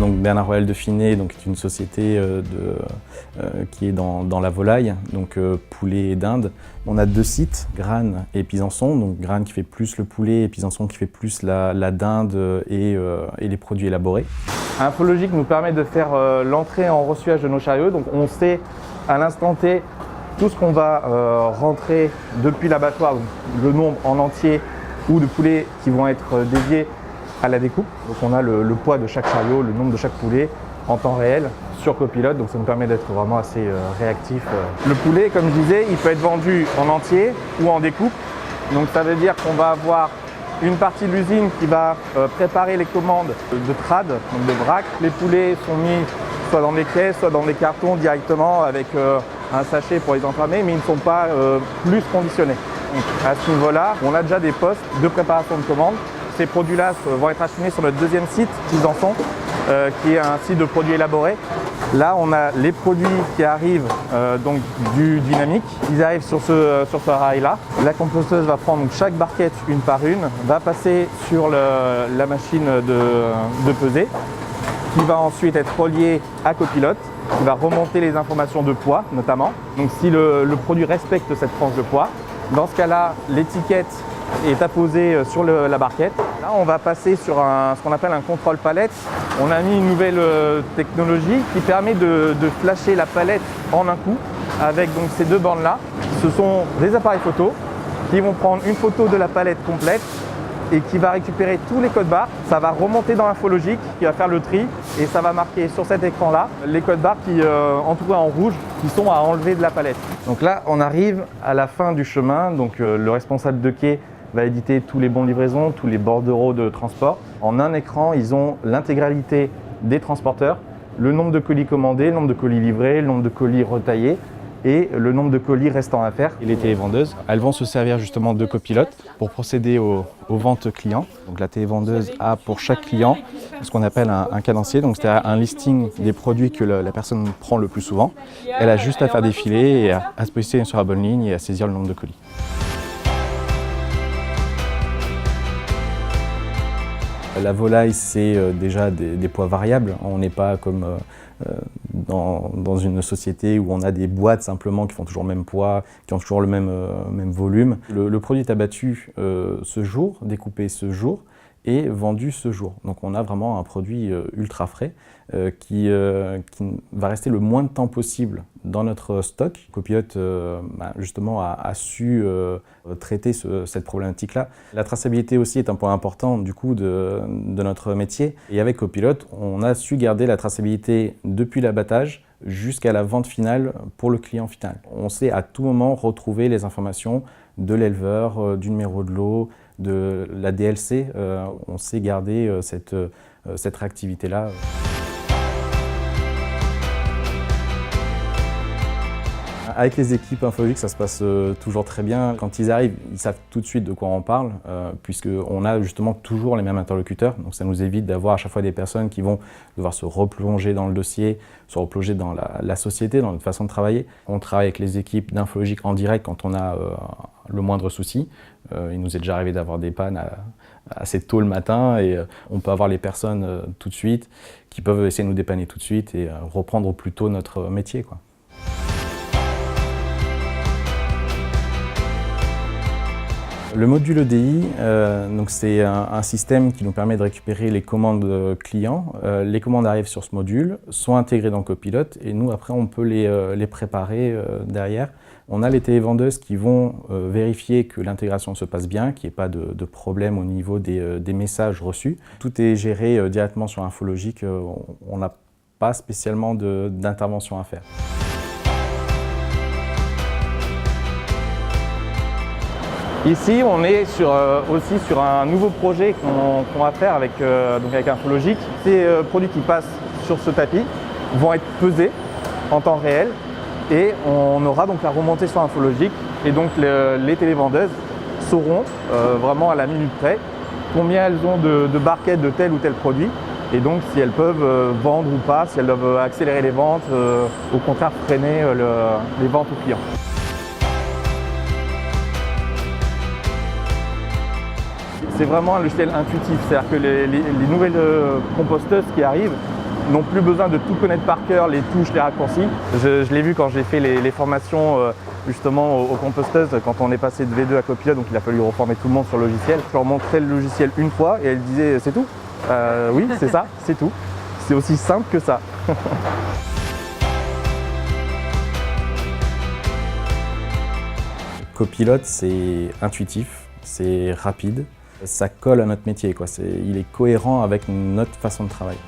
Donc Bernard Royal de Finet est une société qui est dans la volaille, donc poulet et dinde. On a 2 sites, Granes et Pisançon, donc Granes qui fait plus le poulet et Pisançon qui fait plus la dinde et les produits élaborés. Infologique nous permet de faire l'entrée en ressuage de nos chariots, donc on sait à l'instant T tout ce qu'on va rentrer depuis l'abattoir, le nombre en entier ou de poulets qui vont être dédiés à la découpe. Donc on a le poids de chaque chariot, le nombre de chaque poulet en temps réel sur copilote, donc ça nous permet d'être vraiment assez réactif. Le poulet, comme je disais, il peut être vendu en entier ou en découpe. Donc ça veut dire qu'on va avoir une partie de l'usine qui va préparer les commandes de trad, donc de vrac. Les poulets sont mis soit dans des caisses, soit dans des cartons directement avec un sachet pour les enfermer, mais ils ne sont pas plus conditionnés. Donc à ce niveau-là, on a déjà des postes de préparation de commandes. Ces produits-là vont être acheminés sur notre 2e site, Pisançon, qui est un site de produits élaborés. Là, on a les produits qui arrivent donc du dynamique. Ils arrivent sur ce rail-là. La composteuse va prendre donc, chaque barquette une par une, va passer sur la machine de pesée, qui va ensuite être reliée à copilote, qui va remonter les informations de poids notamment. Donc si le produit respecte cette tranche de poids, dans ce cas-là, l'étiquette est apposée sur la barquette. Là, on va passer sur ce qu'on appelle un contrôle palette. On a mis une nouvelle technologie qui permet de flasher la palette en un coup avec donc ces 2 bandes-là. Ce sont des appareils photo qui vont prendre une photo de la palette complète et qui va récupérer tous les codes barres. Ça va remonter dans l'infologique qui va faire le tri et ça va marquer sur cet écran-là les codes barres qui, entourés en rouge, qui sont à enlever de la palette. Donc là, on arrive à la fin du chemin. Donc le responsable de quai va éditer tous les bons de livraison, tous les bordereaux de transport. En un écran, ils ont l'intégralité des transporteurs, le nombre de colis commandés, le nombre de colis livrés, le nombre de colis retaillés et le nombre de colis restants à faire. Et les télévendeuses, elles vont se servir justement de copilotes pour procéder aux ventes clients. Donc la télévendeuse a pour chaque client ce qu'on appelle un cadencier, donc c'est-à-dire un listing des produits que la personne prend le plus souvent. Elle a juste à faire défiler et à se positionner sur la bonne ligne et à saisir le nombre de colis. La volaille, c'est déjà des poids variables. On n'est pas comme dans une société où on a des boîtes simplement qui font toujours le même poids, qui ont toujours le même volume. Le produit est abattu ce jour, découpé ce jour et vendu ce jour. Donc on a vraiment un produit ultra frais qui va rester le moins de temps possible dans notre stock. Copilote justement a su traiter cette problématique-là. La traçabilité aussi est un point important du coup de notre métier. Et avec Copilote, on a su garder la traçabilité depuis l'abattage jusqu'à la vente finale pour le client final. On sait à tout moment retrouver les informations de l'éleveur, du numéro de lot, de la DLC. On sait garder cette réactivité-là. Avec les équipes infologiques, ça se passe toujours très bien. Quand ils arrivent, ils savent tout de suite de quoi on parle, puisqu'on a justement toujours les mêmes interlocuteurs. Donc ça nous évite d'avoir à chaque fois des personnes qui vont devoir se replonger dans le dossier, se replonger dans la société, dans notre façon de travailler. On travaille avec les équipes d'infologique en direct quand on a le moindre souci. Il nous est déjà arrivé d'avoir des pannes assez tôt le matin et on peut avoir les personnes tout de suite qui peuvent essayer de nous dépanner tout de suite et reprendre au plus tôt notre métier, quoi. Le module EDI, c'est un système qui nous permet de récupérer les commandes clients. Les commandes arrivent sur ce module, sont intégrées dans Copilote et nous après on peut les préparer derrière. On a les télévendeuses qui vont vérifier que l'intégration se passe bien, qu'il n'y ait pas de problème au niveau des messages reçus. Tout est géré directement sur Infologique, on n'a pas spécialement d'intervention à faire. Ici, on est aussi sur un nouveau projet qu'on va faire avec Infologique. Ces produits qui passent sur ce tapis vont être pesés en temps réel et on aura donc la remontée sur Infologique et donc les télévendeuses sauront vraiment à la minute près combien elles ont de barquettes de tel ou tel produit et donc si elles peuvent vendre ou pas, si elles doivent accélérer les ventes, au contraire freiner les ventes aux clients. C'est vraiment un logiciel intuitif, c'est-à-dire que les nouvelles composteuses qui arrivent n'ont plus besoin de tout connaître par cœur, les touches, les raccourcis. Je l'ai vu quand j'ai fait les formations justement aux composteuses, quand on est passé de V2 à copilote, donc il a fallu reformer tout le monde sur le logiciel. Je leur montrais le logiciel une fois et elles disaient c'est tout. Oui, c'est ça, c'est tout. C'est aussi simple que ça. Copilote, c'est intuitif, c'est rapide, ça colle à notre métier, quoi. Il est cohérent avec notre façon de travailler.